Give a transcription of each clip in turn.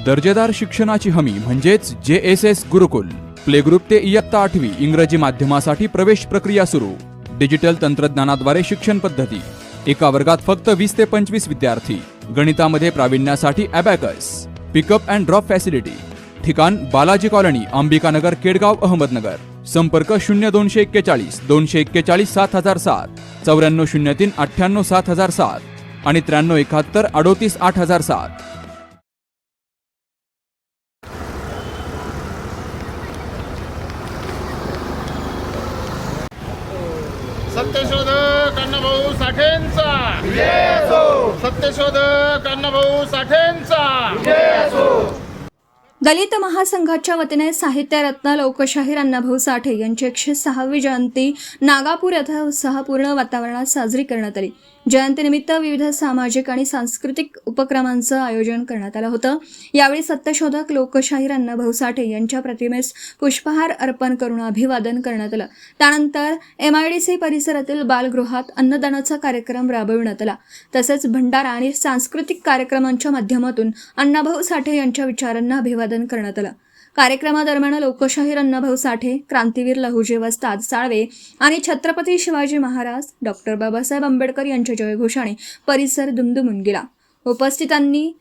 दर्जेदार शिक्षणाची हमी म्हणजेच JSS गुरुकुल. प्ले ग्रुप ते इयत्ता 8वी इंग्रजी माध्यमासाठी प्रवेश प्रक्रिया सुरू. डिजिटल तंत्रज्ञानाद्वारे शिक्षण पद्धती. एका वर्गात फक्त 20 ते 25 विद्यार्थी. गणितामध्ये प्रावीण्यासाठी abacus. Pickup and drop facility. ठिकाण बालाजी कॉलनी, अंबिकानगर, केडगाव, अहमदनगर. संपर्क 0241 241 7007, 9403 98 7007 आणि 9371 38 8007. सत्यशोधक अण्णाभाऊ साठेंचा सत्यशोधक अण्णाभाऊ साठेंचा. दलित महासंघाच्या वतीने साहित्यरत्न लोकशाहीर अण्णाभाऊ साठे यांची 106वी जयंती नागापूर येथे उत्साहपूर्ण वातावरणात साजरी करण्यात आली. जयंतीनिमित्त विविध सामाजिक आणि सांस्कृतिक उपक्रमांचं आयोजन करण्यात आलं होतं. यावेळी सत्यशोधक लोकशाहीर अण्णाभाऊ साठे यांच्या प्रतिमेस पुष्पहार अर्पण करून अभिवादन करण्यात आलं. त्यानंतर MIDC परिसरातील बालगृहात अन्नदानाचा कार्यक्रम राबविण्यात आला. तसेच भंडारा आणि सांस्कृतिक कार्यक्रमांच्या माध्यमातून अण्णाभाऊ साठे यांच्या विचारांना अभिवादन करण्यात आलं. कार्यक्रमादरम्यान लोकशाहीर अण्णाभाऊ साठे, क्रांतीवीर लहुजी वस्ताद साळवे आणि छत्रपती शिवाजी महाराज, डॉक्टर बाबासाहेब आंबेडकर यांच्या जयघोषाने परिसर दुमदुमून गेला. उपस्थितांनी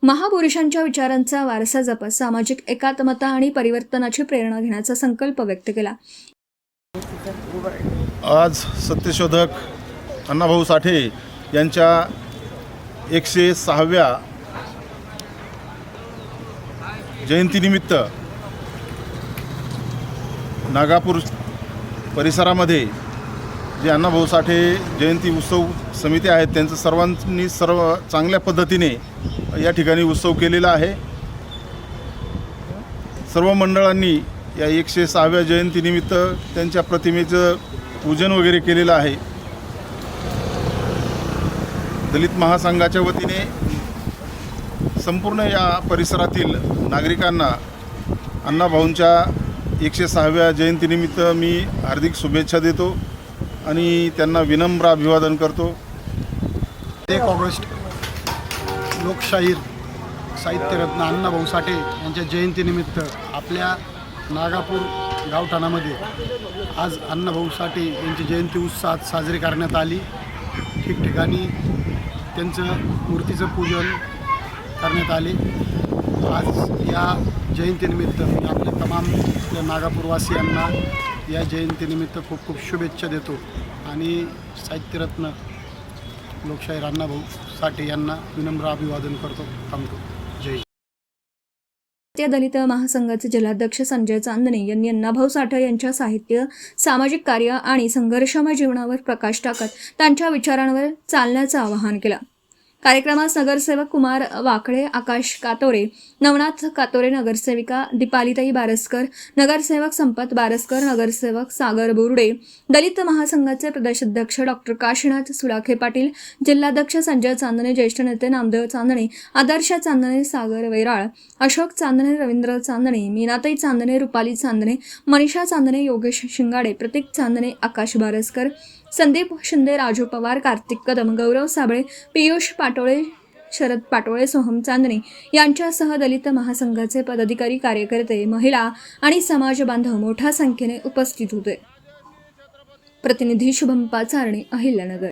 महापुरुषांच्या विचारांचा वारसा जपत सामाजिक एकात्मता आणि परिवर्तनाची प्रेरणा घेण्याचा संकल्प व्यक्त केला. आज सत्यशोधक अण्णाभाऊ साठे यांच्या 106व्या जयंतीनिमित्त नागापूर परिसरामध्ये जे अण्णाभाऊ साठे जयंती उत्सव समिती आहेत त्यांचं सर्वांनी चांगल्या पद्धतीने या ठिकाणी उत्सव केलेला आहे. सर्व मंडळांनी या 106व्या जयंतीनिमित्त त्यांच्या प्रतिमेचं पूजन वगैरे केलेलं आहे. दलित महासंघाच्या वतीने संपूर्ण या परिसरातील नागरिकांना अण्णाभाऊंच्या 106व्या जयंतीनिमित्त मी हार्दिक शुभेच्छा देतो आणि त्यांना विनम्र अभिवादन करतो. 1 ऑगस्ट लोकशाहीर साहित्यरत्न अण्णाभाऊ साठे यांच्या जयंतीनिमित्त आपल्या नागापूर गावठाणामध्ये आज अण्णाभाऊ साठे यांची जयंती उत्साहात साजरी करण्यात आली. ठिकठिकाणी त्यांचं मूर्तीचं पूजन करण्यात आले. आज या जयंतीनिमित्त मी आपल्या तमाम आपल्या नागापूरवासियांना या जयंतीनिमित्त खूप खूप शुभेच्छा देतो आणि साहित्यरत्न लोकशाहीर अण्णाभाऊ साठे यांना विनम्र अभिवादन करतो. थांबतो. जय. दलित महासंघाचे जिल्हाध्यक्ष संजय चांदणे यांनी अण्णाभाऊ साठे यांच्या साहित्य, सामाजिक कार्य आणि संघर्षमय जीवनावर प्रकाश टाकत त्यांच्या विचारांवर चालण्याचं आवाहन केलं. कार्यक्रमास नगरसेवक कुमार वाकडे, आकाश कातोरे, नवनाथ कातोरे, नगरसेविका दीपालीताई बारसकर, नगरसेवक संपत बारसकर, नगरसेवक सागर बोर्डे, दलित महासंघाचे प्रदेशाध्यक्ष डॉक्टर काशीनाथ सुलाखे पाटील, जिल्हाध्यक्ष संजय चांदणे, ज्येष्ठ नेते नामदेव चांदणे, आदर्श चांदणे, सागर वैराळ, अशोक चांदणे, रवींद्र चांदणे, मीनाताई चांदणे, रुपाली चांदणे, मनीषा चांदणे, योगेश शिंगाडे, प्रतीक चांदणे, आकाश बारसकर, संदीप शिंदे, राजू पवार, कार्तिक कदम, गौरव साबळे, पियुष पाटोळे, शरद पाटोळे, सोहम चांदणे यांच्यासह दलित महासंघाचे पदाधिकारी, कार्यकर्ते, महिला आणि समाज बांधव मोठ्या संख्येने उपस्थित होते. प्रतिनिधी शुभम पाचारणे, अहिल्यानगर.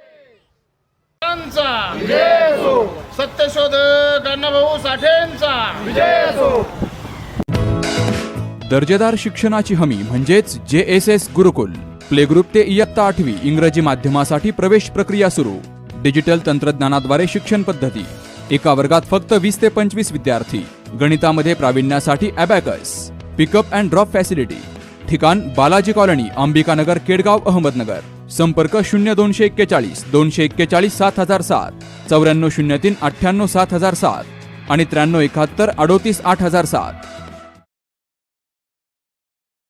सत्यशोधक अण्णाभाऊ साठेंचा. दर्जेदार शिक्षणाची हमी म्हणजेच JSS गुरुकुल. प्ले ग्रुप ते इयत्ता 8वी इंग्रजी माध्यमासाठी प्रवेश प्रक्रिया सुरू. डिजिटल तंत्रज्ञानाद्वारे शिक्षण पद्धती. एका वर्गात फक्त 20 ते 25 विद्यार्थी. गणितामध्ये प्रावीण्यासाठी abacus. Pickup and drop facility. ठिकाण बालाजी कॉलनी, अंबिकानगर, केडगाव, अहमदनगर. संपर्क 0241 241 7007, 9403 98 7007 आणि 9371 38 8007.